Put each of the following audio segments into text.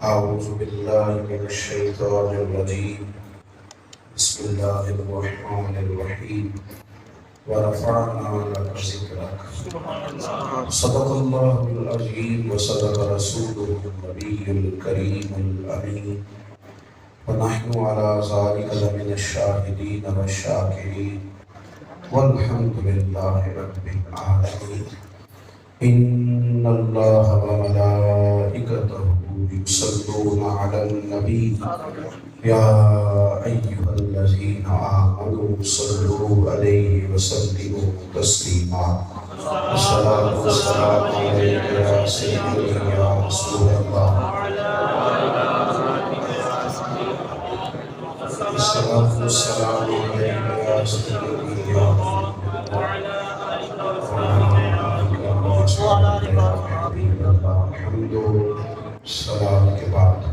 أعوذ بالله من الشيطان الرجيم. بسم الله الرحمن الرحيم. ورفعنا لك ذكرك. صدق الله العظيم وصدق رسوله النبي الكريم الأمين. ونحن على ذلك لمن الشاهدين والشاكرين والحمد لله رب العالمين. إن الله وملائكته يصلون على النبي يا أيها الذين آمنوا صلوا عليه وسلموا تسليما. الصلاة والسلام عليك يا سيدي يا رسول الله. الصلاة والسلام عليك يا سيدي يا حمد سلام کے بعد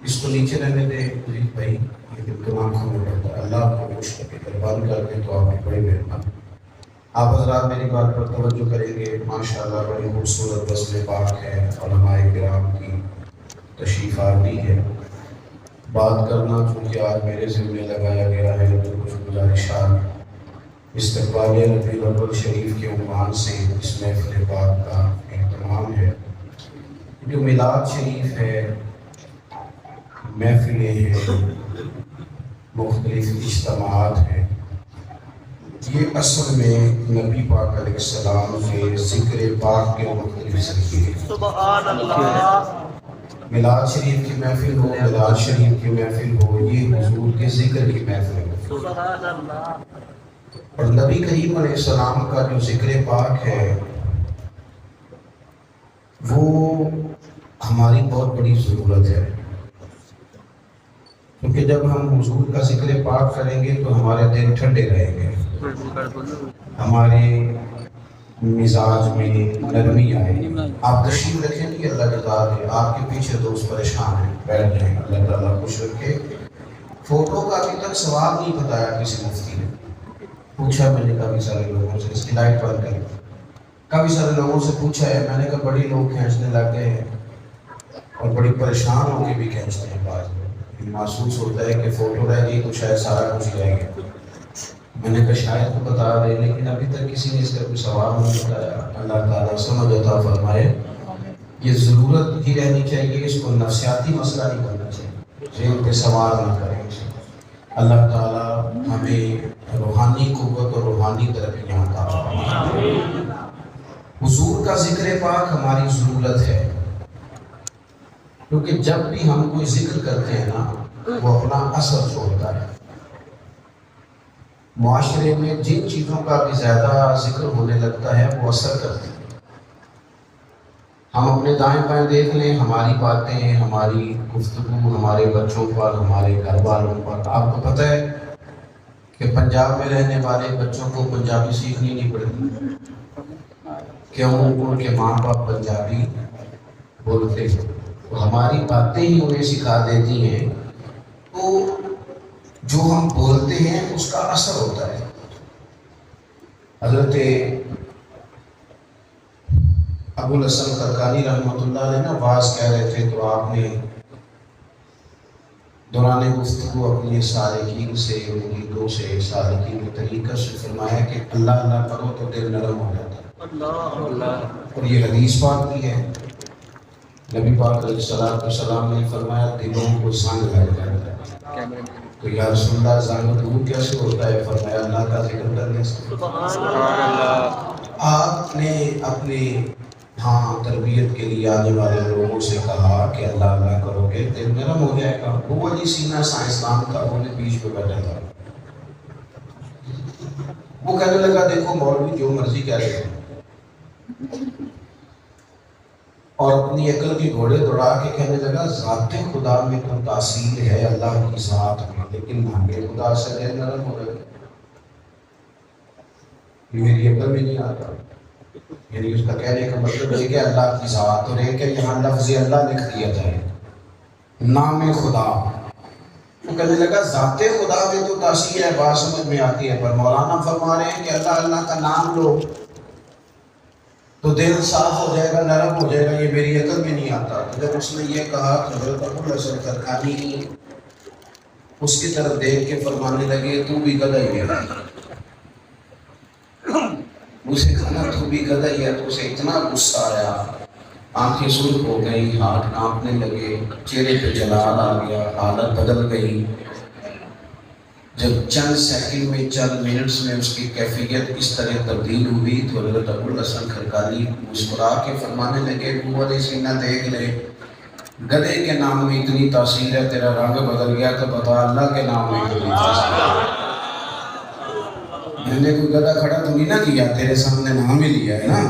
اس کو نیچے رہنے دے مجید بھائی، یہ دل کے نام ہمیں پڑتا ہے. اللہ آپ کو خوش کر کے دربار کر دیں تو آپ کی بڑی مہربانی. آپ حضرات میری بات پر توجہ کریں گے. ماشاءاللہ بڑی خوبصورت غزل پاک ہے، علماء کرام کی تشریف آوری ہے. بات کرنا چونکہ آج میرے ذمہ لگایا گیا ہے تو کچھ گزارشات استقبال ربیع الاول شریف کے عنوان سے اس محفل پاک کا اہتمام ہے. جو میلاد شریف ہے، محفلیں ہیں، مختلف اجتماعات ہیں، یہ اصل میں نبی پاک علیہ السلام کے ذکر پاک کے مختلف ذریعے ہیں. سبحان اللہ. میلاد شریف کی محفل ہو، میلاد شریف کی محفل ہو، یہ حضور کے ذکر کی محفل ہو. سبحان اللہ. اور نبی کریم علیہ السلام کا جو ذکر پاک ہے وہ ہماری بہت بڑی ضرورت ہے، کیونکہ جب ہم حضور کا ذکر پاک کریں گے تو ہمارے دل ٹھنڈے رہیں گے، ہمارے مزاج میں نرمی آئے. آپ تشریف رکھیں کہ اللہ جزا دے. آپ کے پیچھے دوست پریشان ہیں، بیٹھ جائیں. اللہ تعالیٰ خوش رکھے. فوٹو کا ابھی تک سوال نہیں بتایا کسی مفتی نے. پوچھا میں نے کافی سارے لوگوں سے، اس کی لائٹ بند کر کافی سارے لوگوں سے پوچھا ہے میں نے کہا بڑی لوگ کھینچنے لگ گئے ہیں اور بڑی پریشان ہو کے بھی کھینچتے ہیں. بعض محسوس ہوتا ہے کہ فوٹو رہ گئی تو شاید سارا کچھ رہ گیا. میں نے کہا شاید تو بتا دے، لیکن ابھی تک کسی نے اس کا کوئی سوال نہیں بتایا. اللہ تعالیٰ سمجھ عطا فرمائے. یہ ضرورت ہی رہنی چاہیے، اس کو نفسیاتی مسئلہ نہیں کرنا چاہیے، ذہن پہ سوال نہ کریں. اللہ تعالیٰ ہمیں روحانی قوت اور روحانی ترقیاں عطا فرمائے. حضور کا ذکر پاک ہماری ضرورت ہے، کیونکہ جب بھی ہم کوئی ذکر کرتے ہیں نا وہ اپنا اثر چھوڑتا ہے. معاشرے میں جن چیزوں کا بھی زیادہ ذکر ہونے لگتا ہے وہ اثر کرتے ہیں. ہم اپنے دائیں بائیں دیکھ لیں، ہماری باتیں، ہماری گفتگو ہمارے بچوں پر، ہمارے گھر والوں پر. آپ کو پتہ ہے کہ پنجاب میں رہنے والے بچوں کو پنجابی سیکھنی نہیں پڑتی. کیوں؟ ان کے ماں باپ پنجابی بولتے ہیں تو ہماری باتیں ہی انہیں سکھا دیتی ہیں. تو جو ہم بولتے ہیں اس کا اثر ہوتا ہے. حضرت ابوالحسن خرقانی رحمۃ اللہ علیہ نا واعظ کہہ رہے تھے تو آپ نے دوران گفتگو اپنی سالکین سے، مریدوں سے، سالکین کے طریقہ سے فرمایا کہ اللہ اللہ کرو تو دل نرم ہو جاتا ہے. اور یہ حدیث پاک بھی ہے. نبی پاک علیہ السلام نے فرمایا دلوں کو زنگ لگ جاتا ہے. تو یا رسول اللہ زنگ دور کیسے ہوتا ہے؟ فرمایا اللہ کا ذکر کرنے سے. آپ نے اپنے تربیت کے لیے آنے والے لوگوں سے کہا کہ اللہ اللہ کرو گے دل نرم ہو جائے گا. وہ علی سینہ سائنسدان تھا، انہوں نے بیچ پہ بیٹھا تھا. وہ کہنے لگا دیکھو مولوی جو مرضی کہہ رہے ہیں، اور اپنی عقل کی گھوڑے دوڑا کے کہنے لگا ذات خدا میں تو تاثیر ہے اللہ کی ذات میں، لیکن بھانگے خدا سے دل نرم ہو رہے. یہ میری عقل میں نہیں آتا. یعنی اس کا کہنے کا مطلب ہے کہ اللہ کی ذات، اور ایک ہے یہاں لفظ اللہ لکھ دیا جائے، نام خدا. وہ کہنے لگا ذات خدا میں تو تاثیر ہے، بات سمجھ میں آتی ہے، پر مولانا فرما رہے ہیں کہ اللہ اللہ کا نام لو. تو دل صاف ہو جائے گا، نرم ہو جائے گا. یہ میری عقل میں نہیں آتا. جب اس نے یہ کہا تو حضرت ابوالحسن خرقانی اس کی طرف دیکھ کے فرمانے لگے تو بھی گدھا ہی ہے. اسے کہا تو بھی گدھا ہی ہے. تو اسے اتنا غصہ آیا، آنکھیں سرخ ہو گئی، ہاتھ کانپنے لگے، چہرے پہ جلال آ گیا، حالت بدل گئی. جب چند سیکنڈ میں، چند منٹس میں اس کی کیفیت اس طرح تبدیل ہوئی تو حضرت ابوالحسن خرقانی مسکرا کے فرمانے لگے قوت سینہ دیکھ لے، گدھے کے نام میں اتنی تاثیر ہے، تیرا رنگ بدل گیا تو بتا اللہ کے نام میں اتنی تاثیر ہے. میں نے کوئی گدھا کھڑا تو نہیں نہ کیا، تیرے سامنے نام ہی لیا ہے نا.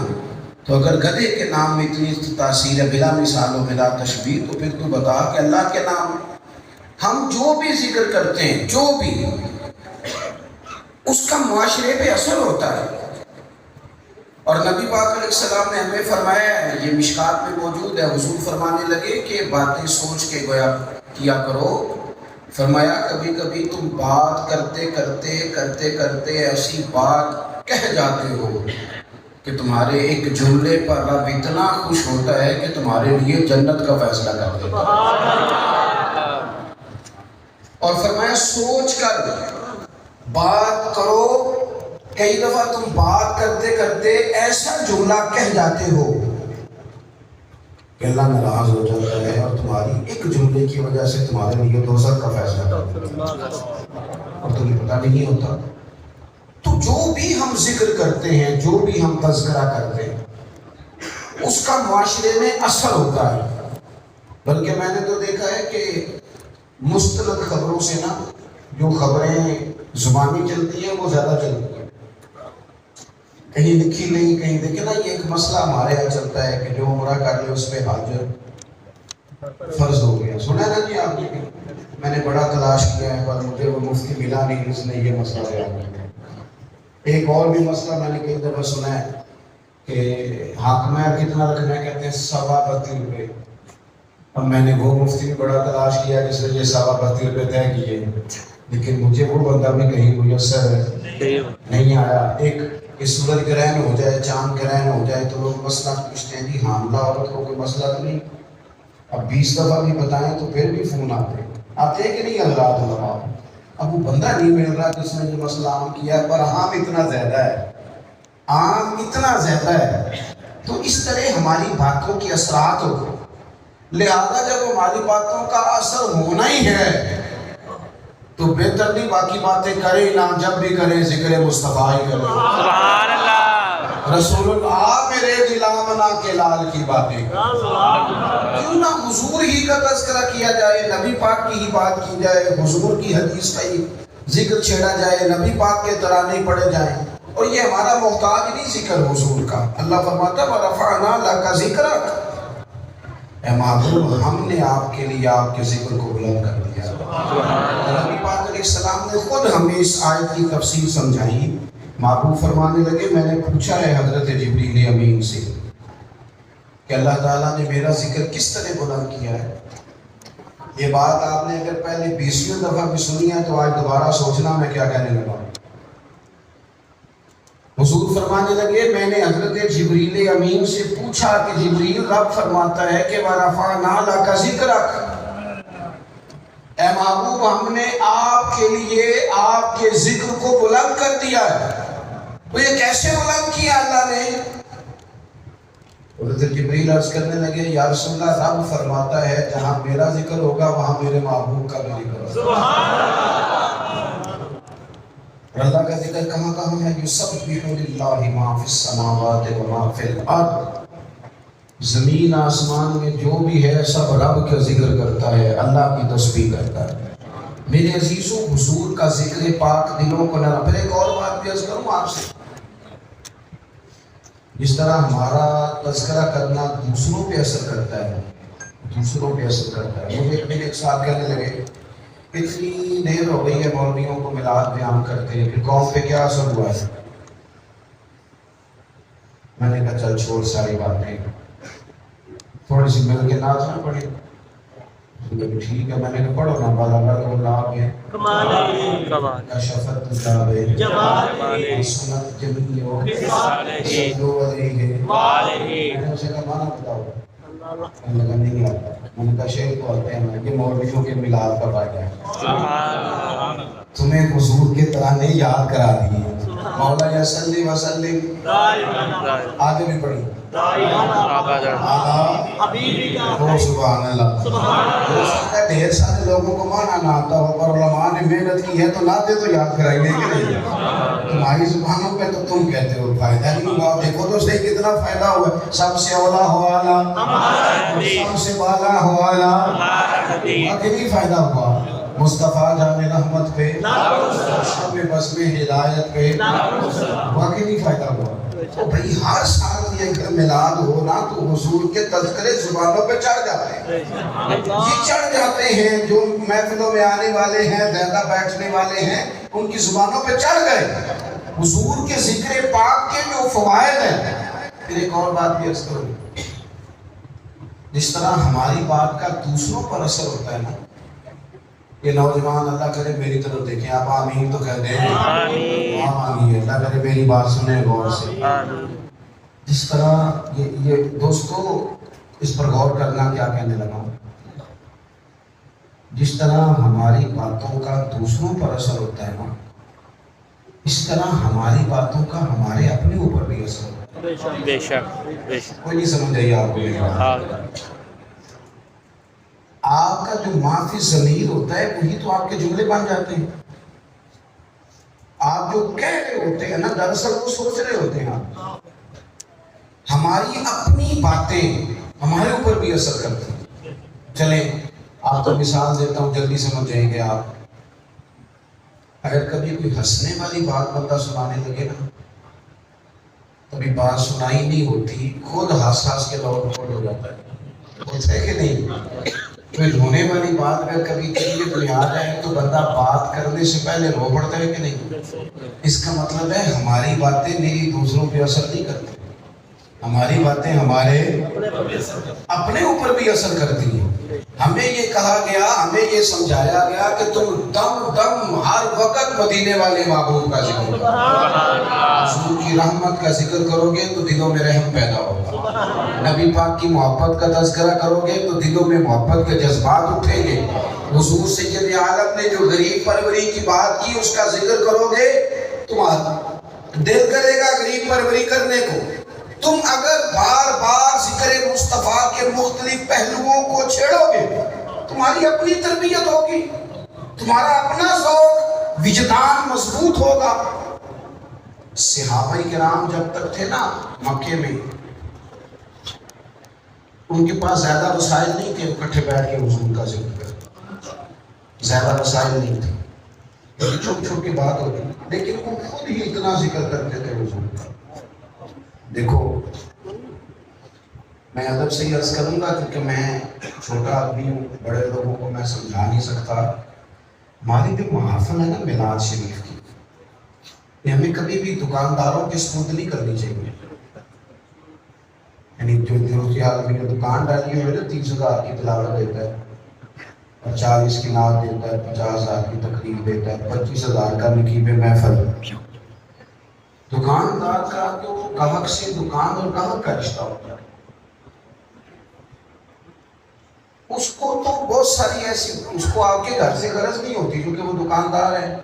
تو اگر گدھے کے نام میں اتنی تاثیر ہے بلا مثال و بلا تشبیہ، تو پھر تو بتا کہ اللہ کے نام ہم جو بھی ذکر کرتے ہیں، جو بھی اس کا معاشرے پہ اثر ہوتا ہے. اور نبی پاک علیہ السلام نے ہمیں فرمایا ہے، یہ مشکات میں موجود ہے، حضور فرمانے لگے کہ باتیں سوچ کے گویا کیا کرو. فرمایا کبھی کبھی تم بات کرتے کرتے ایسی بات کہہ جاتے ہو کہ تمہارے ایک جملے پر رب اتنا خوش ہوتا ہے کہ تمہارے لیے جنت کا فیصلہ کر دیتا ہے. اور فرمایا سوچ کر بات کرو. کئی دفعہ تم بات کرتے کرتے ایسا جملہ کہہ جاتے ہو کہ اللہ ناراض ہو جاتا ہے اور تمہاری ایک جملے کی وجہ سے تمہارے لیے دوزخ کا فیصلہ کرتا ہے اور تمہیں پتہ نہیں ہوتا. تو جو بھی ہم ذکر کرتے ہیں، جو بھی ہم تذکرہ کرتے ہیں، اس کا معاشرے میں اثر ہوتا ہے. بلکہ میں نے تو دیکھا ہے کہ مستند خبروں سے نا جو خبریں زبانی چلتی ہیں وہ زیادہ چلتی ہیں. کہیں لکھی نہیں، کہیں دیکھیں نا. یہ ایک مسئلہ ہمارے یہاں چلتا ہے کہ جو عمرہ کر لے اس پہ حج فرض ہو گیا. سنا ہے نا جی آپ نے؟ میں نے بڑا تلاش کیا ہے پر مجھے وہ مفتی ملا نہیں جس نے یہ مسئلہ بیان کیا. ایک اور بھی مسئلہ میں نے کئی دفعہ سنا ہے کہ حاکمہ کتنا رکھنا ہے، کہتے ہیں 32.25 روپے. اب میں نے وہ مفتی بھی بڑا تلاش کیا جس نے یہ 32.25 روپے طے کیے، لیکن مجھے وہ بندہ بھی کہیں میسر نہیں آیا. ایک کہ سورج گرہن ہو جائے، چاند گرہن ہو جائے تو لوگ مسئلہ پوچھتے ہیں کہ حاملہ عورت کو کوئی مسئلہ تو نہیں. اب 20 دفعہ بھی بتائیں تو پھر بھی فون آتے ہیں کہ نہیں اللہ تعالیٰ. اب وہ بندہ نہیں مل رہا جس نے یہ مسئلہ عام کیا ہے، پر عام اتنا زیادہ ہے، عام اتنا زیادہ ہے. تو اس طرح ہماری باتوں کے اثرات ہوتے ہیں. لہذا جب ہماری باتوں کا اثر ہونا ہی ہے تو بہتر نہیں باقی باتیں کریں نہ، جب بھی کریں ذکر مصطفیٰ ہی کریں. سبحان اللہ. رسول اللہ میرے دلامنا کے لال کی باتیں کیوں نہ حضور ہی کا تذکرہ کیا جائے، نبی پاک کی ہی بات کی جائے، حضور کی حدیث کا ہی ذکر چھیڑا جائے، نبی پاک کے ترانے پڑھے جائیں. اور یہ ہمارا محتاج نہیں ذکر حضور کا. اللہ فرماتا ہے وَرَفَعْنَا لَكَ ذِكْرَكَ، اے محبوب ہم نے آپ کے لیے آپ کے ذکر کو بلند کر دیا. نبی پاک علیہ السلام نے خود ہمیں اس آیت کی تفسیر سمجھائی. محبوب فرمانے لگے میں نے پوچھا ہے حضرت جبریل امین سے کہ اللہ تعالیٰ نے میرا ذکر کس طرح بلند کیا ہے. یہ بات آپ نے اگر پہلے 20ویں دفعہ بھی سنی ہے تو آج دوبارہ سوچنا میں کیا کہنے لگا. حضور فرمانے لگے میں نے حضرت جبریل امین سے پوچھا کہ جبریل رب فرماتا ہے کہ وَرَفَعْنَا لَكَ ذِكْرَكَ، اے محبوب ہم نے آپ کے لیے آپ کے ذکر کو بلند کر دیا ہے. تو یہ کیسے بلند کیا اللہ نے؟ حضرت جبریل عرض کرنے لگے یا رسول اللہ رب فرماتا ہے جہاں میرا ذکر ہوگا وہاں میرے محبوب کا بھی ذکر ہوگا. اللہ کا ذکر کہاں کہاں ہے؟ یسبح للہ ما فی السماوات و ما فی الارض، زمین آسمان میں جو بھی ہے سب رب کا ذکر کرتا ہے، اللہ کی تسبیح کرتا ہے. میرے عزیزوں حضور کا ذکر پاک دلوں کو نہ. پھر ایک اور بات بھی عرض کروں آپ سے، جس طرح ہمارا تذکرہ کرنا دوسروں پہ اثر کرتا ہے، دوسروں پہ اثر کرتا ہے. مجھے ایک ساتھ کہنے لگے اتنی دیر ہو گئی ہے مولویوں کو میلاد بیان کرتے ہیں کہ قوم پہ کیا اثر ہوا ہے. میں نے کہا چل چھوڑ ساری باتیں، تھوڑی سی مل کے ناچنا پڑے. ٹھیک ہے میں نے کہا پڑھو نا بعد اللہ کو لاب ہے کمال کمال کشفت تجاب ہے جمال سنت جمیل ہو صالح صلو علیہ والہ میں نے اسے کہا مانا بتاؤ اللہ میں نے کہا نہیں آتا میں نے کہا شیخ کو آتے ہیں یہ مولویوں کے میلاد کا فائدہ ہے سبحان تمہیں حضور کے ترانے یاد کرا دیے مولا یا صلی وسلم آگے بھی پڑھی حبیبی کا وہ سبحان اللہ سبحان اللہ ڈھیر سارے لوگوں کو مانا نہ آتا ہو پر علماء نے محنت کی ہے تو نہ دے تو یاد کرائیں گے کہ نہیں تمہاری زبانوں پہ تو تم کہتے ہو فائدہ نہیں ہوا دیکھو تو صحیح کتنا فائدہ ہوا سب سے اولا ہوالا سب سے بالا ہوالا کتنی فائدہ ہوا مصطفیٰ جان رحمت پہ شب بس میں ہدایت پہ واقعی نہیں فائدہ ہوا تو بھئی ہر سال یہ اگر میلاد ہو نا تو حضور کے تذکرے زبانوں پہ چڑھ جاتے ہیں یہ چڑھ جاتے ہیں جو محفلوں میں آنے والے ہیں زیادہ بیٹھنے والے ہیں ان کی زبانوں پہ چڑھ گئے حضور کے ذکر پاک کے جو فوائد ہیں پھر ایک اور بات بھی عرض کروں جس طرح ہماری بات کا دوسروں پر اثر ہوتا ہے نا یہ نوجوان اللہ کرے میری طرف دیکھیں آپ آمین تو کہہ دیں آمین اللہ کرے میری بات سنیں غور سے جس طرح یہ دوستو اس پر غور کرنا کیا کہنے لگا جس طرح ہماری باتوں کا دوسروں پر اثر ہوتا ہے نا اس طرح ہماری باتوں کا ہمارے اپنے اوپر بھی اثر ہوتا ہے بے شک کوئی نہیں سمجھ آئی آپ کو آپ کا جو معافی ضمیر ہوتا ہے وہی تو آپ کے جملے بن جاتے ہیں آپ جو کہہ رہے ہوتے ہیں نا دراصل وہ سوچ رہے ہوتے ہیں ہماری اپنی باتیں ہمارے اوپر بھی اثر کرتی ہیں چلیں آپ کو مثال دیتا ہوں جلدی سمجھ جائیں گے آپ اگر کبھی کوئی ہنسنے والی بات بندہ سنانے لگے نا کبھی بات سنائی نہیں ہوتی خود ہنس ہنس کے لوٹ پوٹ ہو جاتا ہے ہوتا ہے کہ نہیں کوئی رونے والی بات اگر کبھی کسی کے دنیا آ جائے تو بندہ بات کرنے سے پہلے رو پڑتا ہے کہ نہیں اس کا مطلب ہے ہماری باتیں میری دوسروں پہ اثر نہیں کرتی ہماری باتیں ہمارے اپنے اوپر بھی اثر کرتی ہیں ہمیں یہ کہا گیا ہمیں یہ سمجھایا گیا کہ تم دم دم ہر وقت مدینے والے محبوب کا ذکر کرو حضور کی رحمت کا ذکر کرو گے تو دلوں میں رحم پیدا ہوگا نبی پاک کی محبت کا تذکرہ کرو گے تو دلوں میں محبت کے جذبات اٹھیں گے حضور سید عالم نے جو غریب پروری کی بات کی اس کا ذکر کرو گے تمہارا دل کرے گا غریب پروری کرنے کو تم اگر بار بار ذکر مصطفیٰ کے مختلف پہلوؤں کو چھیڑو گے تمہاری اپنی تربیت ہوگی تمہارا اپنا ذوق وجدان مضبوط ہوگا صحابہ کرام جب تک تھے نا مکے میں ان کے پاس زیادہ وسائل نہیں تھے اکٹھے بیٹھ کے حضور کا ذکر کریں زیادہ وسائل نہیں تھے چھوٹی چھوٹی بات ہوتی لیکن وہ خود ہی اتنا ذکر کرتے تھے حضور کا دیکھو میں ادب سے ہی عرض کروں گا کیونکہ میں چھوٹا آدمی ہوں بڑے لوگوں کو میں سمجھا نہیں سکتا ہماری جو محافل ہے نا میلاد شریف کی یہ ہمیں کبھی بھی دکانداروں کے سپرد نہیں کرنی چاہیے یعنی جو آدمی نے دکان ڈالی ہے 30,000 کی تلاوت دیتا ہے 40 کی نعت دیتا ہے 50,000 کی تقریر دیتا ہے 25,000 کا نقیب محفل دکاندار کا تو گاہک سے دکان اور گاہک کا رشتہ ہوتا ہے اس کو تو بہت ساری ایسی اس کو آپ کے گھر سے غرض نہیں ہوتی کیونکہ وہ دکاندار ہے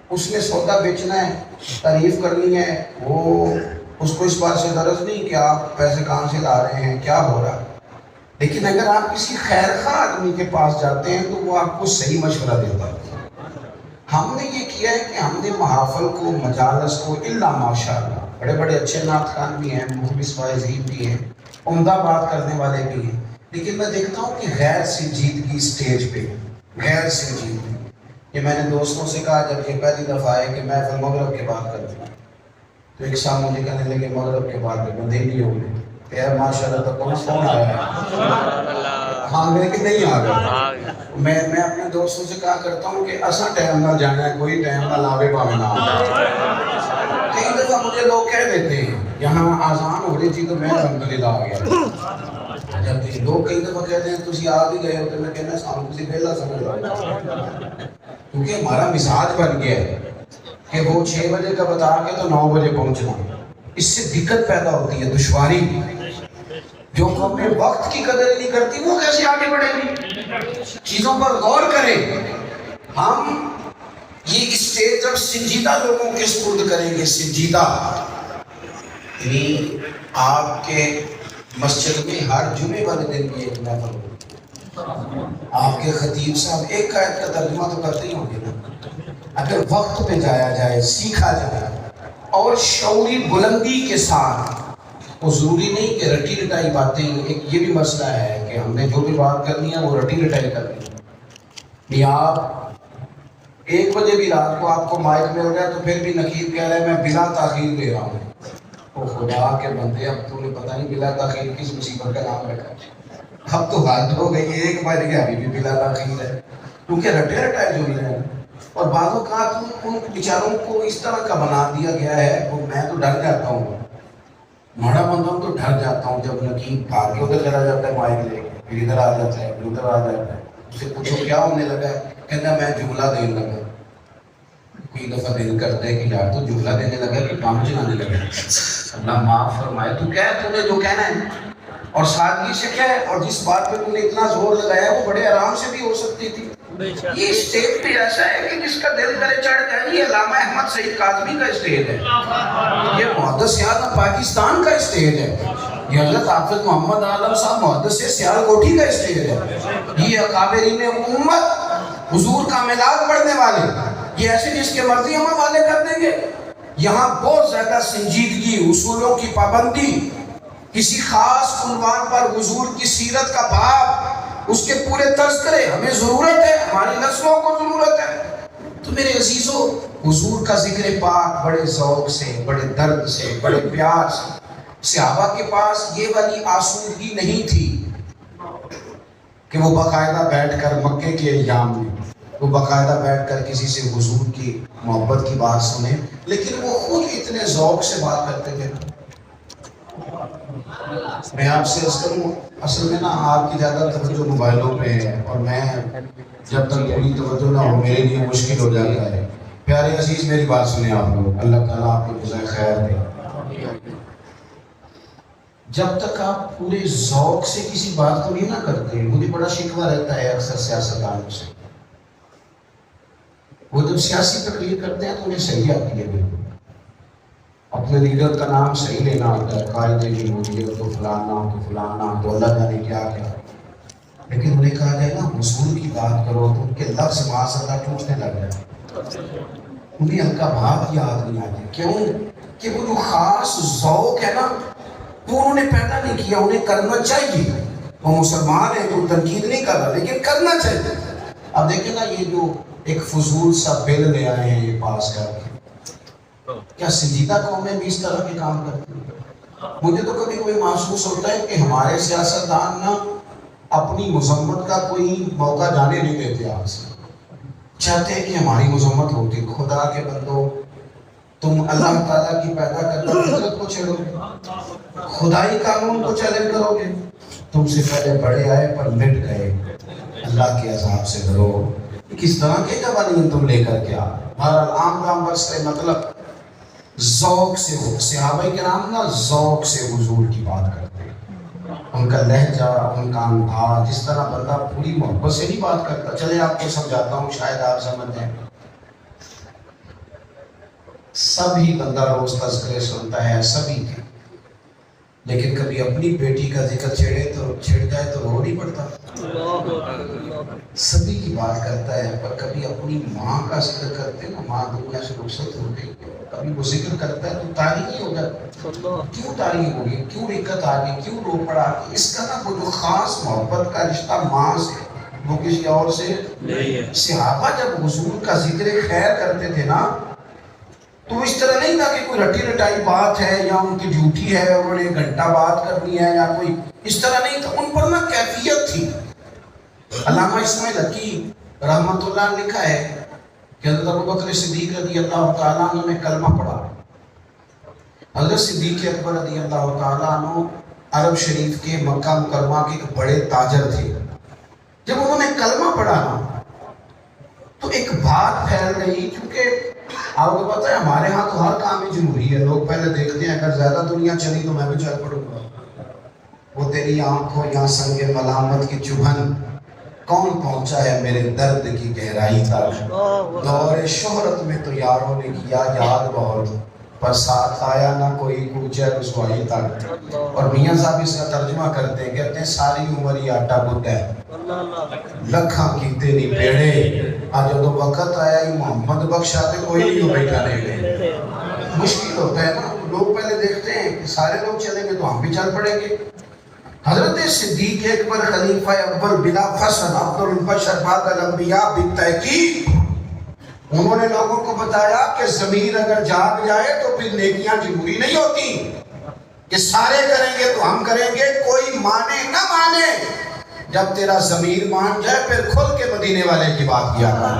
اس نے سودا بیچنا ہے تعریف کرنی ہے وہ اس کو اس بات سے غرض نہیں کہ آپ پیسے کہاں سے لا رہے ہیں کیا ہو رہا لیکن اگر آپ کسی خیر خواہ آدمی کے پاس جاتے ہیں تو وہ آپ کو صحیح مشورہ دیتا ہے ہم نے یہ کیا ہے کہ ہم نے محافل کو مجالس کو الا ماشاءاللہ بڑے بڑے اچھے نعت خوان بھی ہیں محبس واعظین بھی ہیں عمدہ بات کرنے والے بھی ہیں لیکن میں دیکھتا ہوں کہ غیر سنجیدگی سٹیج پہ غیر سنجیدگی یہ میں نے دوستوں سے کہا جب یہ پہلی دفعہ ہے کہ میں پھر مغرب کے بعد کرتا ہوں تو ایک سال مجھے کہنے لگے مغرب کے بعد میں دہلی ہوں گے کہ ماشاءاللہ تو کون آیا ہے ہاں میں کہ نہیں آ گیا میں اپنے دوستوں سے کہا کرتا ہوں کہ ایسا ٹائم نہ جانا ہے کوئی ٹائم نہ لاوے پاوے نہ کئی دفعہ مجھے لوگ کہہ دیتے ہیں یہاں آزان ہو رہی تھی تو میں الحمدللہ آ گیا جب یہ لوگ کئی دفعہ کہتے ہیں تسی آ بھی گئے ہو تو میں کہنا سامنے کسی پہلا سمجھ لو، کیونکہ ہمارا مزاج بن گیا ہے کہ وہ 6 بجے کا بتا کے تو 9 بجے پہنچنا، اس سے دقت پیدا ہوتی ہے، دشواری۔ جو اپنے وقت کی قدر نہیں کرتی وہ کیسے آگے بڑھے گی؟ چیزوں پر غور کریں۔ ہم یہ اسٹیج جب سنجیدہ لوگوں کے سپرد کریں گے، سنجیدہ، یعنی آپ کے مسجد میں ہر جمعے والے دن بھی ایک محفل ہو، آپ کے خطیب صاحب ایک آیت کا ترجمہ تو کرتے ہی ہوں گے نا۔ اگر وقت پہ جایا جائے، سیکھا جائے اور شعوری بلندی کے ساتھ، وہ ضروری نہیں کہ رٹی رٹائی باتیں، ایک یہ بھی مسئلہ ہے کہ ہم نے جو بھی بات کرنی ہے وہ رٹی رٹائی کرنی ہے۔ نہیں، آپ 1 بجے بھی رات کو آپ کو مائک مل گیا تو پھر بھی نقیب کہہ رہے ہیں میں بلا تاخیر لے رہا ہوں۔ وہ خدا کے بندے، اب تو نے پتہ نہیں بلا تاخیر کس مصیبت کا نام رکھا ہے۔ اب تو حد ہو گئی، 1 بج گیا ابھی بھی بلا تاخیر ہے، کیونکہ رٹے رٹائے جو رہے ہیں۔ اور بعض اوقات ان بیچاروں کو اس طرح کا بنا دیا گیا ہے، وہ میں تو ڈر جاتا ہوں، ماڑا بندہ ہوں تو ڈر جاتا ہوں جب نقیب بھاگ کے ادھر چلا جاتا ہے مائک لے کے، پھر ادھر آ جاتا ہے، پھر ادھر آ جاتا ہے، اس سے پوچھو کیا ہونے لگا ہے، کہتا ہے میں جملہ دینے لگا۔ کوئی دفعہ دل کرتا ہے کہ یار تو جملہ دینے لگا کہ کام چلانے لگا۔ اللہ معاف فرمائے، تو کہہ تو نے جو کہنا ہے اور سادگی سے کہہ، اور جس بات پہ تو نے اتنا زور لگایا وہ بڑے آرام سے بھی ہو سکتی تھی۔ یہ اسٹیج پہ ایسا ہے کہ جس کا دل کرے چڑھ جائے۔ یہ علامہ احمد سعید کاظمی کا اسٹیج ہے، یہ محدث اعظم پاکستان کا اسٹیج ہے، یہ حضرت حافظ محمد عالم صاحب محدث سیال کوٹھی کا اسٹیج ہے، یہ اکابرین امت حضور کا میلاد پڑھنے والے، یہ ایسے جس کے مرضی ہم حوالے کر دیں گے۔ یہاں بہت زیادہ سنجیدگی، اصولوں کی پابندی، کسی خاص عنوان پر حضور کی سیرت کا باب، اس کے پورے تذکرے ہمیں ضرورت ہے، ہماری نسلوں کو ضرورت ہے۔ تو میرے عزیزو، حضور کا ذکر پاک بڑے ذوق سے، بڑے درد سے، بڑے پیار سے۔ صحابہ کے پاس یہ والی آسودگی نہیں تھی کہ وہ باقاعدہ بیٹھ کر مکے کے ایام میں وہ باقاعدہ بیٹھ کر کسی سے حضور کی محبت کی بات سنیں، لیکن وہ خود اتنے ذوق سے بات کرتے تھے۔ میں آپ سے عرض کروں، اصل میں نا آپ کی زیادہ توجہ موبائلوں پہ ہے، اور میں جب تک پوری توجہ نہ ہو میرے لیے مشکل ہو جاتا ہے۔ پیارے عزیز میری بات سنیں آپ لوگ، اللہ تعالیٰ آپ کو جزائے خیر دے۔ جب تک آپ پورے ذوق سے کسی بات کو نہیں نہ کرتے، مجھے بڑا شکوہ رہتا ہے اکثر سیاستدانوں سے، وہ جب سیاسی تقریر کرتے ہیں تو انہیں صحیح آتی ہے، بالکل اپنے لیڈر کا نام صحیح لینا ہوتا ہے، قائد جمہوریت تو فلانا تو فلانا تو اللہ جانے کیا کیا، لیکن انہیں کہا جائے نا حضور کی بات کرو تو ان کے لفظ معاذ ٹوٹنے لگ جائے، انہیں ہلکا بھاپ یاد نہیں آتی۔ کیوں کہ وہ جو خاص ذوق ہے نا وہ انہوں نے پیدا نہیں کیا، انہیں کرنا چاہیے۔ وہ مسلمان ہیں، کوئی تنقید نہیں کر رہا، لیکن کرنا چاہیے۔ اب دیکھیں نا یہ جو ایک فضول سا بل لے آئے ہیں یہ پاس کر کے، کیا سنجیدہ قومیں بھی اس طرح کے کام کرتی ہیں؟ مجھے تو کبھی کوئی محسوس ہوتا ہے کہ ہمارے سیاستدان نا اپنی مذمت کا کوئی موقع جانے نہیں دیتے، آپ سے چاہتے ہیں کہ ہماری مذمت ہوتی۔ خدا کے بندو، تم اللہ تعالیٰ کی پیدا کردہ فطرت کو چھیڑو گے، خدائی قانون کو چیلنج کرو گے، تم سے پہلے بڑے آئے پر مٹ گئے، اللہ کے عذاب سے ڈرو۔ کس طرح کے قوانین تم لے کر کے آ؟ بہرحال عام کام بس سے مطلب ذوق سے ہو، صحابہ کرام نا ذوق سے حضور کی بات کرتے ہیں، ان کا لہجہ، ان کا انداز، جس طرح بندہ پوری محبت سے نہیں بات کرتا۔ چلے آپ کو سمجھاتا ہوں، شاید آپ سمجھ جائیں۔ سبھی بندہ روز تذکرے سنتا ہے، سبھی کے، لیکن کبھی اپنی بیٹی کا ذکر چھیڑ جائے تو رو نہیں پڑتا۔ سبھی کی بات کرتا ہے، پر کبھی اپنی ماں کا ذکر کرتے نا، ماں دنیا سے رخصت ہو گئی، کبھی وہ ذکر کرتا ہے تو تاریخی ہو جاتا ہے۔ کیوں تاریخ ہو گئی؟ کیوں دقت آ گئی؟ کیوں رو پڑا؟ اس کا نا وہ جو خاص محبت کا رشتہ ماں سے، وہ کسی اور سے نہیں ہے۔ صحابہ جب حضور کا ذکر خیر کرتے تھے نا تو اس طرح نہیں تھا کہ کوئی رٹی رٹائی بات ہے یا ان کی جھوٹی ہے، انہوں نے 1 گھنٹہ بات کرنی ہے یا کوئی اس طرح نہیں تھا، ان پر نا کیفیت تھی۔ علامہ اسماعیل حقیق رحمۃ اللہ نے لکھا ہے کہ حضرت ابوبکر صدیق رضی اللہ تعالیٰ عنہ نے کلمہ پڑھا، حضرت صدیق اکبر رضی اللہ تعالیٰ عنہ عرب شریف کے مکہ مکرمہ کے ایک بڑے تاجر تھے. جب انہوں نے کلمہ پڑھا نا تو ایک بات پھیل گئی، کیونکہ آپ کو پتہ ہے ہمارے ہاں تو ہر کام میں جمہوری ہے. لوگ پہلے دیکھتے ہیں اگر زیادہ دنیا چلی تو میں بھی چل پڑوں گا. وہ تیری آنکھوں یہاں سنگ ملامت کی چبھن، کون پہنچا ہے میرے درد کی گہرائی تک. دور شہرت میں تو یاروں نے کیا یاد بہت، پر ساتھ آیا نہ کوئی کوچہ رسوائی تک. اور میاں صاحب اس کا ترجمہ کرتے ہیں، کہتے ہیں ساری عمر یہ آٹا گھٹ ہے، لکھاں کیتے نہیں پیڑے، آج جو وقت آیا ہی محمد بخشا تے کوئی نہیں ہو بیٹھا نہیں گئے. مشکل ہوتا ہے نا. لوگ پہلے دیکھتے ہیں کہ سارے لوگ چلیں گے تو ہم بھی چل پڑیں گے. حضرت صدیق اکبر خلیفہ اول بلا فصل عبد البشر بعد الانبیاء بالتحقیق، انہوں نے لوگوں کو بتایا کہ ضمیر اگر جاگ جائے تو پھر نیکیاں ضروری نہیں ہوتی کہ سارے کریں گے تو ہم کریں گے. کوئی مانے نہ مانے، جب تیرا ضمیر مان جائے پھر کھل کے مدینے والے کی بات کیا کر.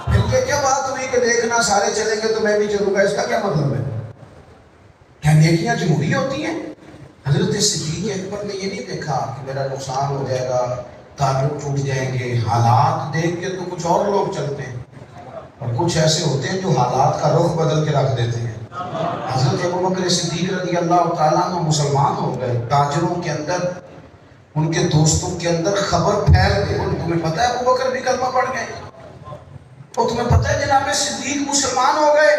پھر یہ کیا بات ہوئی کہ دیکھنا سارے چلیں گے تو میں بھی چلوں گا، اس کا کیا مطلب ہے؟ کیا نیکیاں جمہوری ہوتی ہیں؟ حضرت صدیق اکبر نے یہ نہیں دیکھا کہ میرا نقصان ہو جائے گا، تعلق ٹوٹ جائیں گے. حالات دیکھ کے تو کچھ اور لوگ چلتے ہیں، اور کچھ ایسے ہوتے ہیں جو حالات کا رخ بدل کے رکھ دیتے ہیں. حضرت ابوبکر صدیق رضی اللہ تعالیٰ عنہ مسلمان ہو گئے. تاجروں کے اندر، ان کے دوستوں کے اندر خبر پھیل گئی. تمہیں پتہ ہے ابوبکر بھی کلمہ پڑھ گئے، اور تمہیں پتہ ہے جناب صدیق مسلمان ہو گئے.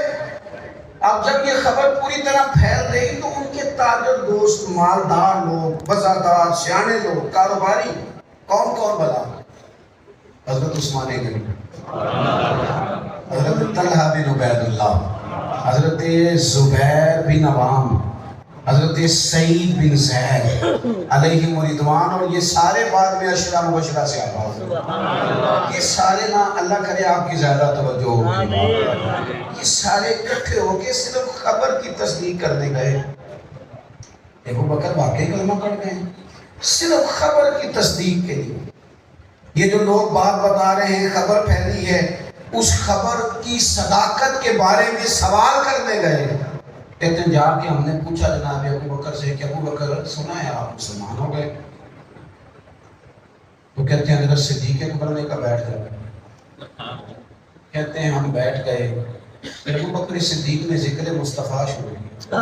اب جب یہ خبر پوری طرح پھیل گئی تو ان کے تاجر دوست، مالدار لوگ، وزادار، سیانے لوگ، کاروباری، کون کون بلا؟ حضرت عثمان غنی، حضرت طلحہ بن عبید اللہ، حضرت زبیر بن عوام، حضرت سعید بن زید علیہم رضوان، اور یہ سارے بعد میں عشرہ مبشرہ سے آباد ہوئے. یہ سارے نا اللہ کرے آپ کی زیادہ توجہ ہو، یہ سارے اکٹھے ہو کے صرف خبر کی تصدیق کرنے گئے. ابوبکر واقعی کلمہ پڑھ گئے صرف خبر کی تصدیق کے لیے. یہ جو لوگ بات بتا رہے ہیں، خبر پھیلی ہے، اس خبر کی صداقت کے بارے میں سوال کرنے گئے. کہتے ہیں جا کے ہم نے پوچھا جناب ابوبکر سے کہ ابوبکر سنا ہے آپ مسلمان ہو گئے؟ تو کہتے ہیں حضرت صدیق اکبر نے کہا بیٹھ جائے. کہتے ہیں ہم بیٹھ گئے. ابوبکر صدیق نے ذکر مصطفیٰ شروع کیا.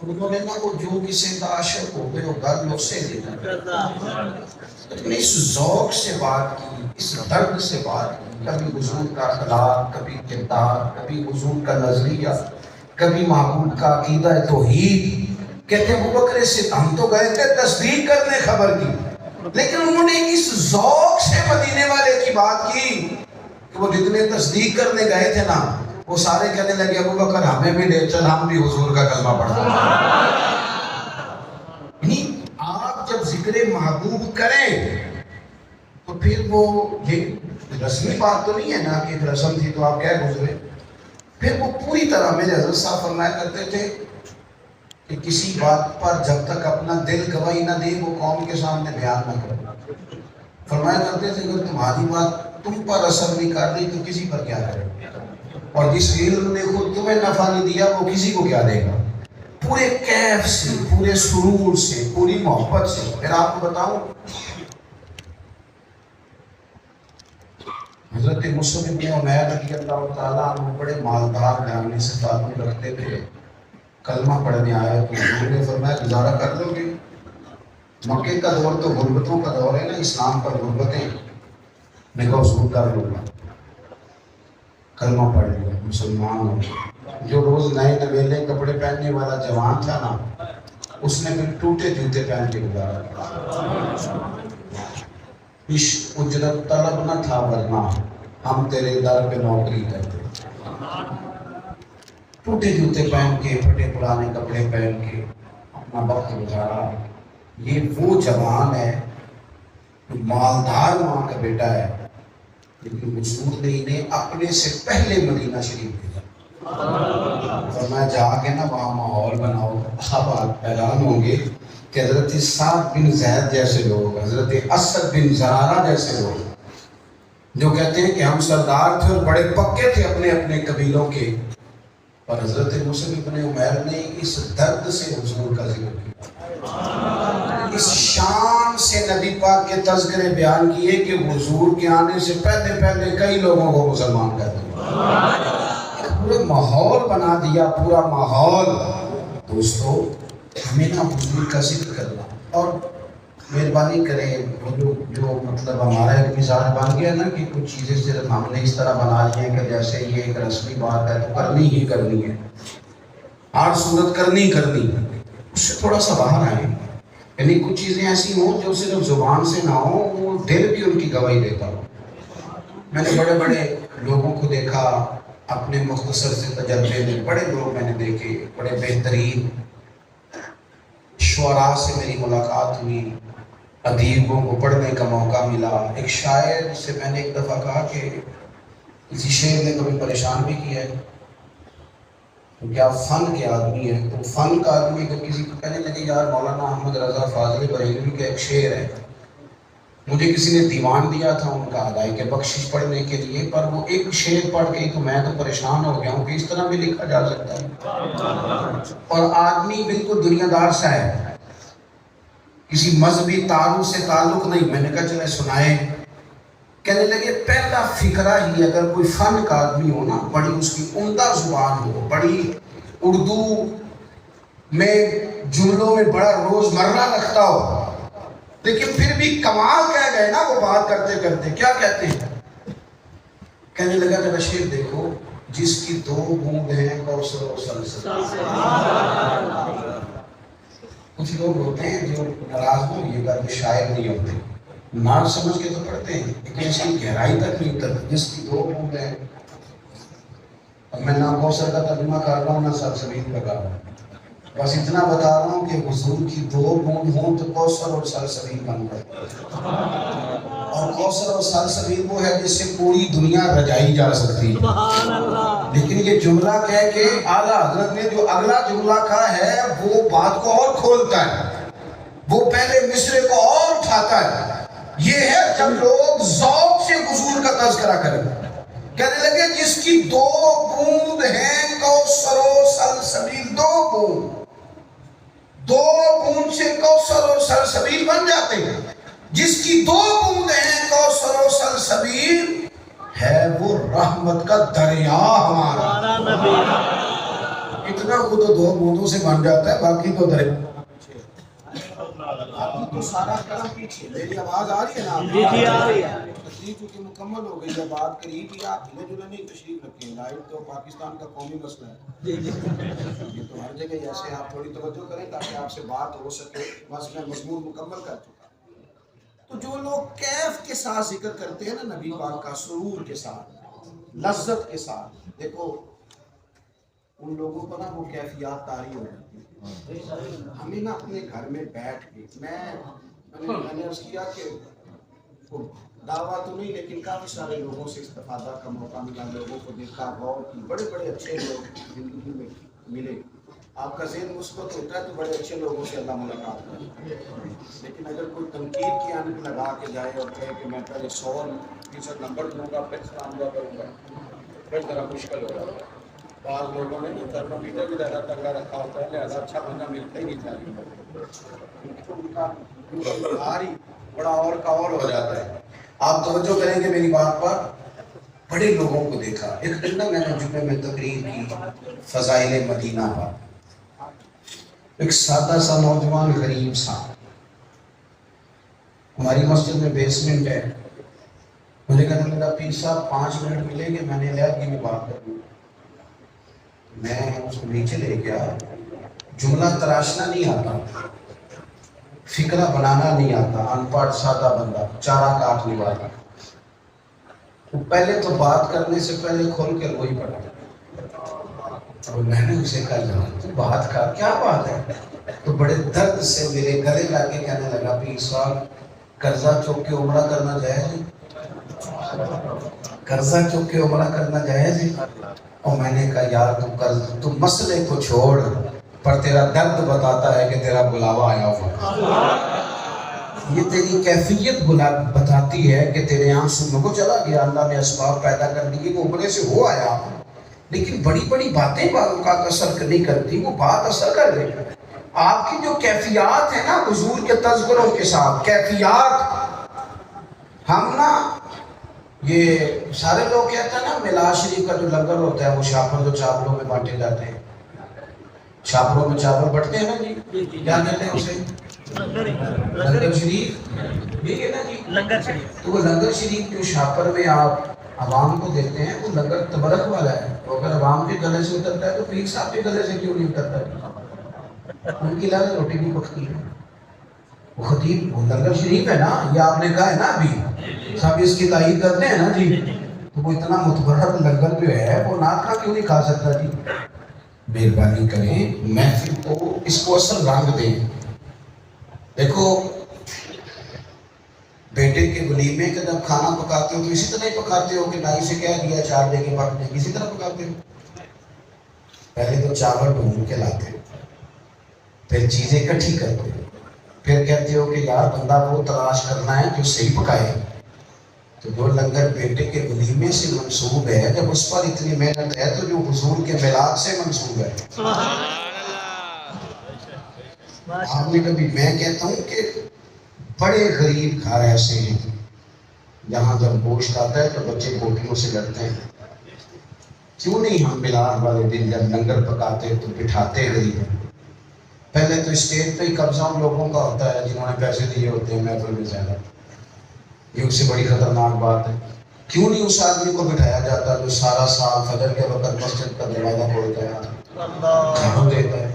انہوں نے نا وہ جو کسی کا عاشق ہو گئے وہ گھر میں اسے دینا، لیکن اس ذوق سے بات کی، اس درد سے بات کی. کبھی حضور کا اخلاق، کبھی کردار، کبھی حضور کا نظریہ، کبھی معبود کا عقیدہ توحید. کہتے ہیں ابوبکر سے ہم تو گئے تھے تصدیق کرنے خبر کی، لیکن انہوں نے اس ذوق سے مدینے والے کی بات کی کہ وہ جتنے تصدیق کرنے گئے تھے نا وہ سارے کہنے لگے ابوبکر ہمیں بھی لے چل، ہم بھی حضور کا کلمہ پڑھا. یعنی آپ جب ذکر محبوب کریں تو پھر وہ یہ رسمی بات تو نہیں ہے نا کہ رسم تھی تو آپ کیا گزرے. پھر وہ پوری طرح، میرے حضرت صاحب فرمایا کرتے تھے کہ کسی بات پر جب تک اپنا دل گواہی نہ دے وہ قوم کے سامنے بیان نہ کرے. فرمایا کرتے تھے اگر تمہاری بات تم پر اثر نہیں کر رہی تو کسی پر کیا کرے، اور جس علم نے خود تمہیں نفع نہیں دیا وہ کسی کو کیا دے گا. پورے کیف سے، پورے سرور سے، پوری محبت سے. پھر آپ کو بتاؤں حضرت مصعب بن عمیر رضی اللہ تعالیٰ عنہ بڑے مالدار گھرانے سے تعلق رکھتے تھے. کلمہ پڑھنے آئے تو حضور نے فرمایا گزارا کر لو گے؟ مکے کا دور تو غربتوں کا دور ہے نا، اسلام پر غربتیں. میں کہا حضور کر لوں گا. کلمہ پڑھ لیا، مسلمان ہو. جو روز نئے نویلے کپڑے پہننے والا جوان تھا نا اس نے پھر ٹوٹے جوتے پہن کے گزارا. اجرت طلب نہ تھا ورنہ ہم تیرے در پہ نوکری کرتے. ٹوٹے جوتے پہن کے، پھٹے پرانے کپڑے پہن کے اپنا وقت گزارا. یہ وہ جوان ہے مالدار ماں کا بیٹا ہے، لیکن حضور نے انہیں اپنے سے پہلے مدینہ شریف بھیجا. فرمایا جا کے نا وہاں ماحول بناؤ. آپ حیران ہوں گے کہ حضرت سعد بن زید جیسے لوگ، حضرت اسد بن زرارہ جیسے لوگ جو کہتے ہیں کہ ہم سردار تھے اور بڑے پکے تھے اپنے اپنے قبیلوں کے، اور حضرت مصعب ابن عمیر نے اس درد سے حضور کا ذکر کیا، اس شان سے نبی پاک کے تذکرے بیان کیے کہ حضور کے آنے سے پہلے کئی لوگوں کو مسلمان کر دیا، پورا ماحول بنا دیا، پورا ماحول۔ دوستو ہمیں نا حضور کا ذکر کرنا، اور مہربانی کریں وہ لوگ جو مطلب ہمارا ایک مزاج بن گیا نا کہ کچھ چیزیں صرف ہم نے اس طرح بنا لی ہیں کہ جیسے یہ ایک رسمی بات ہے تو کرنی ہی کرنی ہے، ہر صورت کرنی اس سے تھوڑا سا باہر آئیں، یعنی کچھ چیزیں ایسی ہوں جو صرف زبان سے نہ ہوں، وہ دل بھی ان کی گواہی دیتا ہو۔ میں نے بڑے بڑے لوگوں کو دیکھا اپنے مختصر سے تجربے میں، بڑے لوگ میں نے دیکھے، بڑے بہترین شعراء سے میری ملاقات ہوئی، ادیبوں کو پڑھنے کا موقع ملا۔ ایک شاعر سے میں نے ایک دفعہ کہا کہ کسی شعر نے کبھی پریشان بھی کیا ہے تو کیا فن کے آدمی ہے؟ تو فن کا آدمی اگر کسی کو کہنے لگے یار مولانا احمد رضا فاضل بریلوی کا ایک شعر ہے، مجھے کسی نے دیوان دیا تھا ان کا ادائے بخشش پڑھنے کے لیے، پر وہ ایک شعر پڑھ گئی تو میں تو پریشان ہو گیا ہوں کہ اس طرح بھی لکھا جا سکتا ہے، اور آدمی بالکل دنیا دار سا ہے، کسی مذہبی تعارف سے تعلق نہیں۔ میں نے کہا چلے سنائے، کہنے لگے پہلا فکرہ ہی اگر کوئی فن کا آدمی ہو نا، بڑی اس کی عمدہ زبان ہو، بڑی اردو میں جملوں میں بڑا روزمرہ رکھتا ہو، لیکن پھر بھی کمال کہہ گئے نا وہ بات کرتے کرتے، کیا کہتے ہیں؟ کہنے لگا کہ بشیر دیکھو جس کی دو بوند ہیں کوثر و سلسبیل۔ کچھ لوگ ہوتے ہیں جو ناراض ہو یہ کر کے شاعر نہیں ہوتے، نعت سمجھ کے تو پڑھتے ہیں لیکن اس کی گہرائی تک نہیں اترتے۔ جس کی دو بوند ہیں، اب میں نہ کوثر کا ترجمہ کر رہا ہوں نہ سلسبیل کا کر رہا ہوں، بس اتنا بتا رہا ہوں کہ حضور کی دو بوند ہوں تو کوثر اور سلسبیل بن گئے، اور کوثر اور سلسبیل وہ ہے جس سے پوری دنیا رجائی جا سکتی ہے۔ لیکن یہ جملہ کہہ کے اعلیٰ حضرت نے جو اگلا جملہ کہا ہے وہ بات کو اور کھولتا ہے، وہ پہلے مصرے کو اور اٹھاتا ہے۔ یہ ہے جب لوگ ذوق سے حضور کا تذکرہ کریں، کہنے لگے جس کی دو بوند ہیں کوثر و سلسبیل، دو بوند سے کوثر اور سلسبیل بن جاتے ہیں، جس کی دو بوند ہیں کوثر و سلسبیل ہے وہ رحمت کا دریا ہمارا نبی۔ اتنا وہ تو دو بوندوں سے بن جاتا ہے، باقی تو دریا تو سارا کرم پیچھے۔ میری آواز آ رہی ہے نا؟ جی آ رہی ہے۔ تشریف چونکہ مکمل ہو گئی ہے، بات کری کہ آپ ہلے جلے نہیں تشریف رکھیں، لائٹ تو پاکستان کا قومی مسئلہ ہے، یہ تو ہر جگہ ایسے آپ تھوڑی توجہ کریں تاکہ آپ سے بات ہو سکے۔ بس میں مضمون مکمل کر چکا۔ تو جو لوگ کیف کے ساتھ ذکر کرتے ہیں نا نبی پاک کا، سرور کے ساتھ، لذت کے ساتھ، دیکھو ان لوگوں کو نا وہ کیفیات طاری ہو جاتی ہے۔ ہمیں نا اپنے گھر میں بیٹھ کے، میں نے عرض کیا کہ دعویٰ تو نہیں لیکن کافی سارے لوگوں سے استفادہ کا موقع ملا، لوگوں کو دیکھا، غور کی، بڑے بڑے اچھے لوگ زندگی میں ملے۔ آپ کا ذہن مثبت ہوتا ہے تو بڑے اچھے لوگوں سے اللہ ملاقات کرے، لیکن اگر کوئی تنقید کی آنکھ لگا کے جائے اور کہے کہ میں پہلے 100% نمبر دوں گا پھر سلام دعا کروں گا، پھر ذرا مشکل ہو جاتا ہے۔ بعض لوگوں نے ترمامیٹر بھی زیادہ تگڑا رکھا ہوتا ہے، لہٰذا اچھا بندہ ملتا ہی نہیں چاہیے، ان کا بہار ہی بڑا اور کا اور ہو جاتا ہے۔ آپ توجہ کریں گے میری بات پر، بڑے لوگوں کو دیکھا۔ ایک دن میں نے جمعے میں تقریر کی فضائل مدینہ پر، ایک سادہ سا نوجوان غریب سا، ہماری مسجد میں بیسمنٹ ہے، مجھے کہنے لگا پیر صاحب 5 منٹ ملیں گے، میں نے علیحدگی میں بات کروں۔ میں اس کو نیچے لے گیا، جملہ تراشنا نہیں آتا، فکرہ بنانا نہیں آتا، ان پڑھ سادہ بندہ، چارہ کاٹنے والا۔ پہلے تو بات کرنے سے پہلے کھول کے وہی پڑھا، اور میں نے اسے کہا تو بات کر، کیا بات ہے؟ تو بڑے درد سے میرے گلے لا کے کہنے لگا پیر صاحب قرضہ چوک کے عمرہ کرنا جائز ہے؟ قرضہ چوک کے عمرہ کرنا جائز ہے؟ اور میں نے کہا یار تو مسئلے کو چھوڑ، پر تیرا درد بتاتا ہے کہ تیرا بلاوا آیا ہوا، یہ تیری کیفیت بتاتی ہے کہ تیرے آنسو میں کو چلا گیا، اللہ نے اسباب پیدا کر دیے کہ عمرے سے ہو آیا، لیکن بڑی بڑی باتیں بعض کا اثر نہیں کرتی، وہ بات اثر کر گئی۔ آپ کی جو کیفیات ہیں نا حضور کے تذکروں کے ساتھ، کیفیات، ہم نا یہ سارے لوگ کہتے ہیں نا میلاد شریف کا جو لنگر ہوتا ہے وہ شاپر جو چاولوں میں بانٹے جاتے ہیں، شاپروں میں چاول بٹتے ہیں نا جی، کیا کہتے ہیں اسے؟ لنگر شریف، یہ ہے نا جی لنگر شریف۔ تو وہ لنگر شریف جو شاپر میں آپ عوام کو دیتے ہیں وہ لنگر تبرک والا ہے، تو اگر عوام کے گلے سے اترتا ہے تو پیر صاحب کے گلے سے کیوں نہیں اترتا ہے؟ ان کی لازم روٹی بھی پکتی ہے۔ وہ خطیب وہ لنگر شریف ہے نا، یہ آپ نے کہا ہے نا ابھی سب اس کی تائید کرتے ہیں نا جی، تو وہ اتنا متبرک لنگر جو ہے وہ نہ کھا کیوں نہیں کھا سکتا جی؟ مہربانی کریں محفل کو اس کو اصل رنگ دیں۔ دیکھو بیٹے کے ولیمے کے جب کھانا پکاتے ہو تو اسی طرح ہی پکاتے ہو کہ نائی سے کہہ دیا چار دے کے پک دے، اسی طرح پکاتے ہو؟ پہلے تو چاول ڈھونڈ کے لاتے ہو، پھر چیزیں اکٹھی کرتے ہو، پھر کہتے ہو کہ یار بندہ وہ تلاش کرنا ہے جو صحیح پکائے۔ تو جو لنگر بیٹے کے ولیمے سے منسوب ہے، جب اس پر اتنی محنت ہے تو جو حضور کے میلاد سے منسوب ہے۔ آپ نے کبھی، میں کہتا ہوں کہ بڑے غریب گھر ایسے ہیں جہاں جب گوشت آتا ہے تو بچے بوٹیوں سے لڑتے ہیں۔ کیوں نہیں ہم میلاد والے دن جب لنگر پکاتے تو بٹھاتے غریب؟ پہلے تو اسٹیج پہ ہی قبضہ ان لوگوں کا ہوتا ہے جنہوں نے پیسے دیے ہوتے ہیں محفل میں زیادہ، یہ اس سے بڑی خطرناک بات ہے۔ کیوں نہیں اس آدمی کو بٹھایا جاتا جو سارا سال فجر کے وقت مسجد کا دروازہ کھولتا ہے، جھاڑو دیتا ہے؟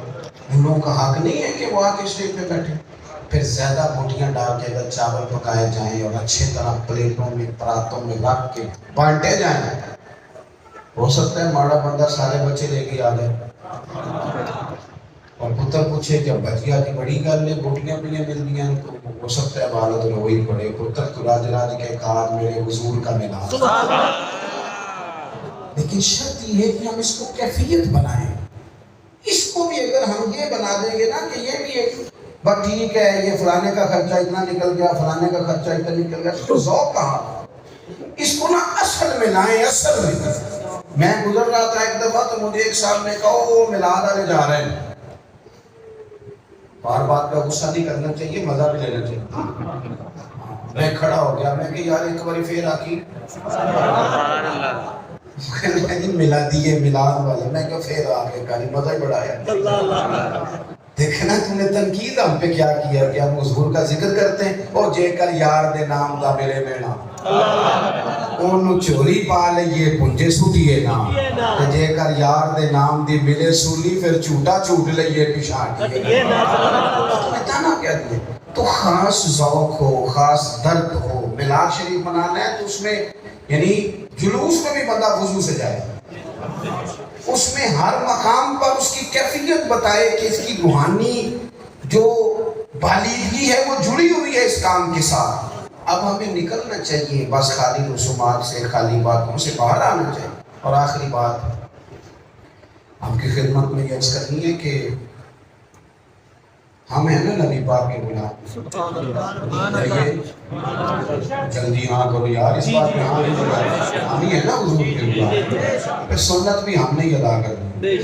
ان لوگوں کا حق نہیں ہے کہ وہ آ کے اسٹیج پہ بیٹھے؟ پھر زیادہ بوٹیاں ڈال کے اگر چاول پکائے جائیں اور اچھے طرح پلیٹوں میں پراتوں میں رکھ کے بانٹے جائیں، ہو سکتا ہے ماڑا بندہ سارے بچے لے کے آ جائے اور پتر پوچھے کہ بچیا کی بڑی گل ہے بوٹیاں بھی مل گیا، تو ہو سکتا ہے والد روئی پڑے، پتر تو راج راج کے کار میرے حضور کا میلاد۔ لیکن شرط یہ ہے کہ ہم اس کو کیفیت بنائیں۔ اس کو بھی اگر ہم یہ بنا دیں گے نا کہ یہ بھی ایک بس ٹھیک ہے یہ فلانے کا خرچہ اتنا نکل گیا، فلانے کا خرچہ اتنا نکل گیا، تو ذوق کہاں؟ اس کو نا اصل میں لائیں، اصل میں۔ میں گزر رہا تھا ایک دفعہ تو مجھے ایک صاحب نے کہا وہ میلاد والے جا رہے ہیں۔ بار بات کا غصہ نہیں کرنا چاہیے، مزہ بھی لینا چاہیے۔ میں کھڑا ہو گیا، میں کہ یار ایک باری پھر آکی میلادی میلاد والے، میں کہ پھر آ کے کاری مزہ ہی بڑھایا۔ دیکھنا تم نے تنقید ہم پہ کیا کیا کہ ہم حضور کا ذکر کرتے ہیں، او جے کر یار دے نام دا ملے مینا، اونو چوری پا لئیے پنجے سوٹیے نا، جے کر یار دے نام دی ملے سولی پھر چوٹا چوٹ لئیے پیشانٹیے نا۔ تمہیں کیا دیا؟ تو خاص ذوق ہو، خاص درد ہو۔ میلاد شریف منانا ہے تو اس میں یعنی جلوس میں بھی بندہ وضو سے جائے، اس میں ہر مقام پر اس کی کیفیت بتائے کہ اس کی روحانی جو بالیغی ہے وہ جڑی ہوئی ہے اس کام کے ساتھ۔ اب ہمیں نکلنا چاہیے بس خالی رسومات سے، خالی باتوں سے باہر آنا چاہیے۔ اور آخری بات آپ کی خدمت میں یہ عرض کرنی ہے کہ ہم ہیں نا نبی پاک کے غلام، جلدی ہاں کرو یار، اس بات میں ہاں ہم ہی ہے نا حضور کے غلام، پھر سنت بھی ہم نے ہی ادا کرنی۔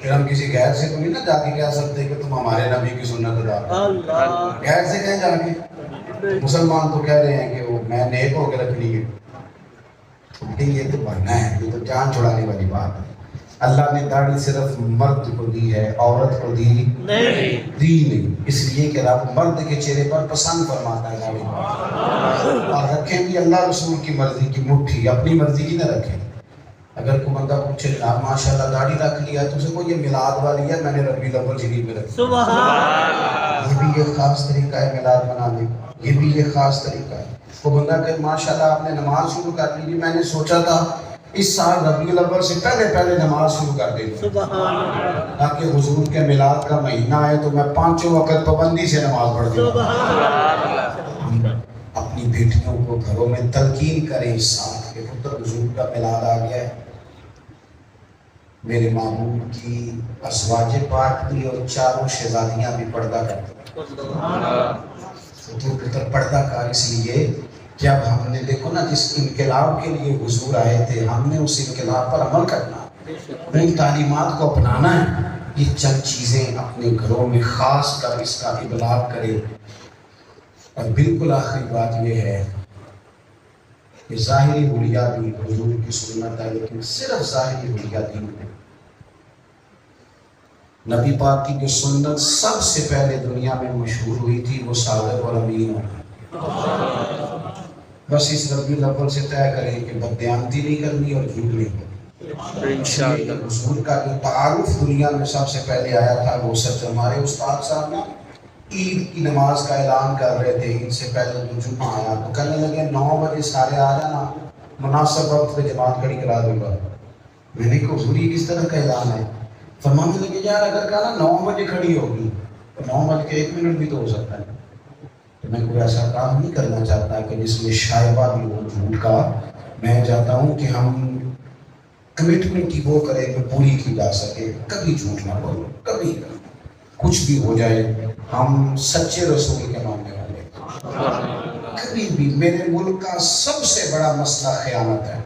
پھر ہم کسی غیر سے تو نہیں نا جا کے کہہ سکتے کہ تم ہمارے نبی کی سنت ادا کرو، غیر سے کہیں جا کے؟ مسلمان تو کہہ رہے ہیں کہ وہ میں نیک ہو کے رکھنی ہے، یہ تو بننا ہے، یہ تو جان چھڑانے والی بات ہے۔ اللہ نے داڑھی صرف مرد کو دی ہے، عورت کو دی نہیں، اس لیے کہ رب مرد کے چہرے پر پسند فرماتا ہے داڑھی، اور رکھیں بھی اللہ رسول کی مرضی کی مٹھی، اپنی مرضی کی نہ رکھیں۔ اگر کوئی بندہ پوچھے جناب ماشاءاللہ داڑھی رکھ لیا تو اسے کو یہ میلاد والی ہے، میں نے ربیع الاول شریف میں رکھی، یہ بھی ایک خاص طریقہ ہے میلاد منانے، یہ بھی ایک خاص طریقہ ہے۔ وہ بندہ کہ ماشاءاللہ آپ نے نماز شروع کر لی، میں نے سوچا تھا اس سال ربیع الاول سے پہلے نماز شروع کر دیں تاکہ حضور کے میلاد کا مہینہ آئے تو میں 5 وقت پابندی سے نماز پڑھ دوں۔ اپنی بیٹیوں کو گھروں میں تلقین کریں اس ساتھ کہ پتر حضور کا میلاد آ گیا ہے، میرے محبوب کی ازواج پاک بھی اور 4 شہزادیاں بھی پردہ کرتے ہیں۔ پتر پردہ کر اس لیے کہ اب ہم نے دیکھو نا جس انقلاب کے لیے حضور آئے تھے، ہم نے اس انقلاب پر عمل کرنا۔ ان تعلیمات کو اپنانا ہے. یہ چند چیزیں اپنے گھروں میں خاص کر اس کا ابلاغ کرے. اور بالکل آخری بات یہ ہے کہ ظاہری حلیہ بھی حضور کی سنت ہے، لیکن صرف ظاہری حلیہ دین ہے. نبی پاک کی جو سنت سب سے پہلے دنیا میں مشہور ہوئی تھی وہ صادق اور امین ہونا. بس اس ربی الاول سے طے کریں کہ بددیانتی نہیں کرنی اور جھوٹ نہیں کرنی. انشاءاللہ حضور کا جو تعارف دنیا میں سب سے پہلے آیا تھا وہ سچ. ہمارے استاد صاحب نا عید کی نماز کا اعلان کر رہے تھے، عید سے پہلے جو جمعہ آیا تو کہنے لگے 9 بجے سارے آ جانا، مناسب وقت پہ جماعت کھڑی کرا دوں گا. میں نے کہا حضور یہ کس طرح کا اعلان ہے؟ فرمانے لگے یار اگر کہا نا 9 بجے کھڑی ہوگی تو 9:01 بھی تو ہو سکتا ہے. تو میں کوئی ایسا کام نہیں کرنا چاہتا کہ جس میں شائبہ بھی ہو جھوٹ کا. میں چاہتا ہوں کہ ہم کمٹمنٹ کی وہ کریں کہ پوری کی جا سکے. کبھی جھوٹ نہ بولو، کبھی کچھ بھی ہو جائے ہم سچے رسول کے ماننے والے. کبھی بھی میرے ملک کا سب سے بڑا مسئلہ خیانت ہے.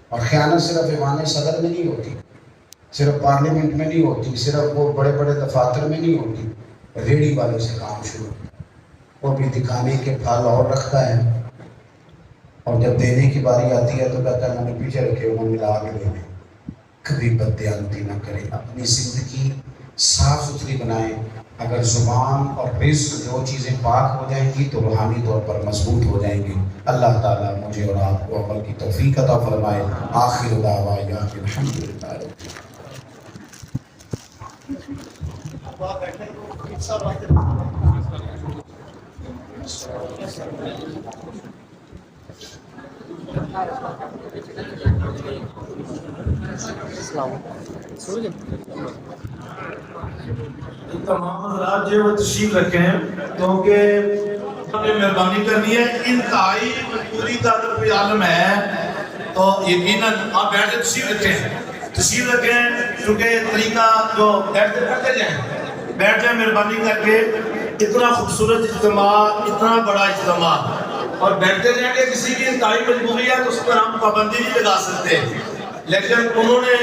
اور خیانت صرف ایوان صدر میں نہیں ہوتی، صرف پارلیمنٹ میں نہیں ہوتی، صرف وہ بڑے بڑے دفاتر میں نہیں ہوتی. ریڑھی والے سے کام شروع، وہ بھی دکھانے کے پھل اور رکھتا ہے، اور جب دینے کی باری آتی ہے تو کہتا ہے میں نے پیچھے رکھے وہ ملا کے دینے. کبھی بددیانتی نہ کریں، اپنی زندگی صاف ستھری بنائیں. اگر زبان اور رزق دو چیزیں پاک ہو جائیں گی تو روحانی طور پر مضبوط ہو جائیں گی. اللہ تعالیٰ مجھے اور آپ کو عمل کی توفیق عطا فرمائے. آخر دعوانا الحمدللہ. تمام حضرات جو وہ تشریف رکھیں کیونکہ مہربانی کرنی ہے. انتہائی مجبوری کا اگر کوئی عالم ہے تو یقیناً آپ بیٹھ کے تشریف رکھیں کیونکہ طریقہ جو بیٹھتے جائیں مہربانی کر کے. اتنا خوبصورت اجتماع، اتنا بڑا اجتماع، اور بیٹھتے جائیں گے. کسی کی انتہائی مجبوری ہے تو اس پر ہم پابندی نہیں لگا سکتے، لیکن انہوں نے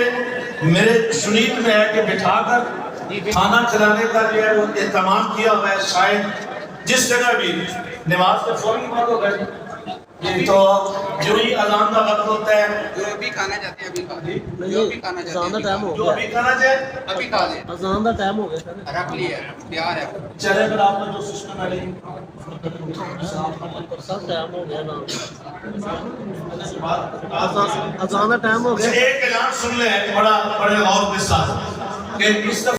میرے سنیت میں ہے کہ بٹھا کر کھانا کھلانے کا جو ہے وہ اہتمام کیا ہوا ہے. شاید جس جگہ بھی نماز کے فوراً بعد ہوگا تو جو ہی اذان کا وقت ہوتا ہے جو ابھی کھانا چاہتے ہیں ابھی جو بھی کھانا چاہتے ہیں جو ابھی کھانا چاہے ابھی کھا لیں. اذان کا ٹائم ہو گیا سر، رکھ لیا ہے، تیار ہے. چلے اگر آپ کا جو سسٹم ہے سر ٹائم ہو گیا نا، اذان کا ٹائم ہو گیا. ایک اعلان سن لیں بڑے غور کے ساتھ کہ اس